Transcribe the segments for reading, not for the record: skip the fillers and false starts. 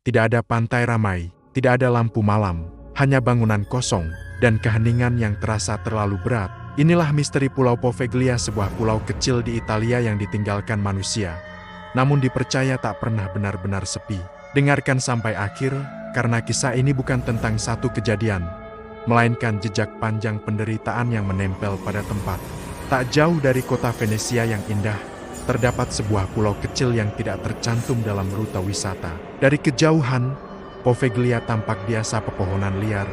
Tidak ada pantai ramai, tidak ada lampu malam, hanya bangunan kosong, dan keheningan yang terasa terlalu berat. Inilah misteri Pulau Poveglia, sebuah pulau kecil di Italia yang ditinggalkan manusia. Namun dipercaya tak pernah benar-benar sepi. Dengarkan sampai akhir, karena kisah ini bukan tentang satu kejadian, melainkan jejak panjang penderitaan yang menempel pada tempat. Tak jauh dari kota Venesia yang indah, terdapat sebuah pulau kecil yang tidak tercantum dalam rute wisata. Dari kejauhan, Poveglia tampak biasa: pepohonan liar,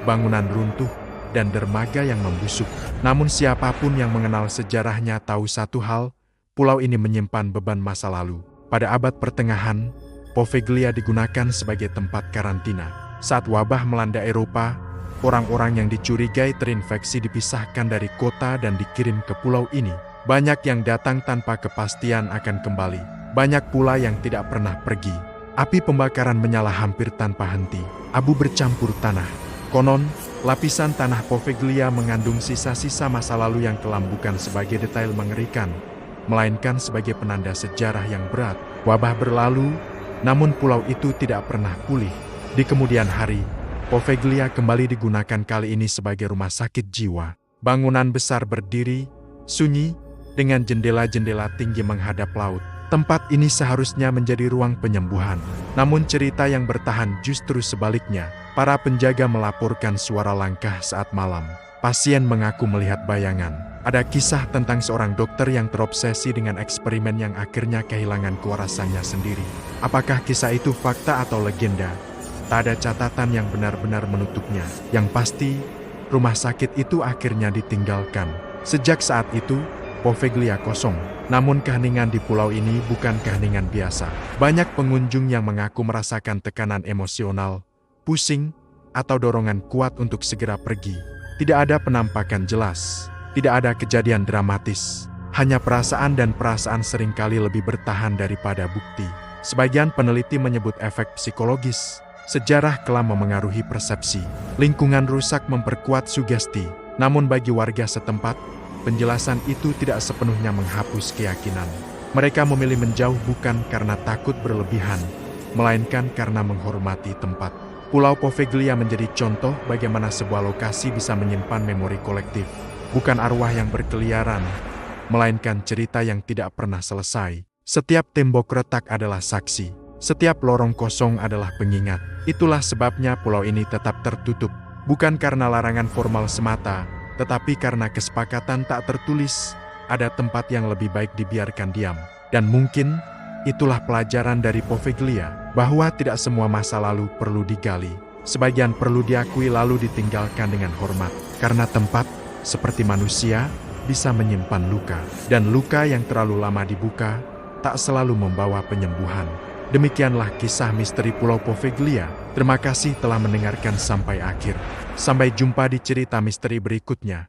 bangunan runtuh, dan dermaga yang membusuk. Namun siapapun yang mengenal sejarahnya tahu satu hal, pulau ini menyimpan beban masa lalu. Pada abad pertengahan, Poveglia digunakan sebagai tempat karantina. Saat wabah melanda Eropa, orang-orang yang dicurigai terinfeksi dipisahkan dari kota dan dikirim ke pulau ini. Banyak yang datang tanpa kepastian akan kembali. Banyak pula yang tidak pernah pergi. Api pembakaran menyala hampir tanpa henti. Abu bercampur tanah. Konon, lapisan tanah Poveglia mengandung sisa-sisa masa lalu yang kelam, bukan sebagai detail mengerikan, melainkan sebagai penanda sejarah yang berat. Wabah berlalu, namun pulau itu tidak pernah pulih. Di kemudian hari, Poveglia kembali digunakan, kali ini sebagai rumah sakit jiwa. Bangunan besar berdiri, sunyi, dengan jendela-jendela tinggi menghadap laut. Tempat ini seharusnya menjadi ruang penyembuhan. Namun cerita yang bertahan justru sebaliknya. Para penjaga melaporkan suara langkah saat malam. Pasien mengaku melihat bayangan. Ada kisah tentang seorang dokter yang terobsesi dengan eksperimen yang akhirnya kehilangan kewarasannya sendiri. Apakah kisah itu fakta atau legenda? Tak ada catatan yang benar-benar menutupnya. Yang pasti, rumah sakit itu akhirnya ditinggalkan. Sejak saat itu, Poveglia kosong. Namun keheningan di pulau ini bukan keheningan biasa. Banyak pengunjung yang mengaku merasakan tekanan emosional, pusing, atau dorongan kuat untuk segera pergi. Tidak ada penampakan jelas, tidak ada kejadian dramatis. Hanya perasaan, dan perasaan seringkali lebih bertahan daripada bukti. Sebagian peneliti menyebut efek psikologis. Sejarah kelam memengaruhi persepsi. Lingkungan rusak memperkuat sugesti. Namun bagi warga setempat, penjelasan itu tidak sepenuhnya menghapus keyakinan. Mereka memilih menjauh bukan karena takut berlebihan, melainkan karena menghormati tempat. Pulau Poveglia menjadi contoh bagaimana sebuah lokasi bisa menyimpan memori kolektif. Bukan arwah yang berkeliaran, melainkan cerita yang tidak pernah selesai. Setiap tembok retak adalah saksi. Setiap lorong kosong adalah pengingat. Itulah sebabnya pulau ini tetap tertutup. Bukan karena larangan formal semata, tetapi karena kesepakatan tak tertulis. Ada tempat yang lebih baik dibiarkan diam. Dan mungkin itulah pelajaran dari Poveglia, bahwa tidak semua masa lalu perlu digali. Sebagian perlu diakui lalu ditinggalkan dengan hormat. Karena tempat, seperti manusia, bisa menyimpan luka. Dan luka yang terlalu lama dibuka, tak selalu membawa penyembuhan. Demikianlah kisah misteri Pulau Poveglia. Terima kasih telah mendengarkan sampai akhir. Sampai jumpa di cerita misteri berikutnya.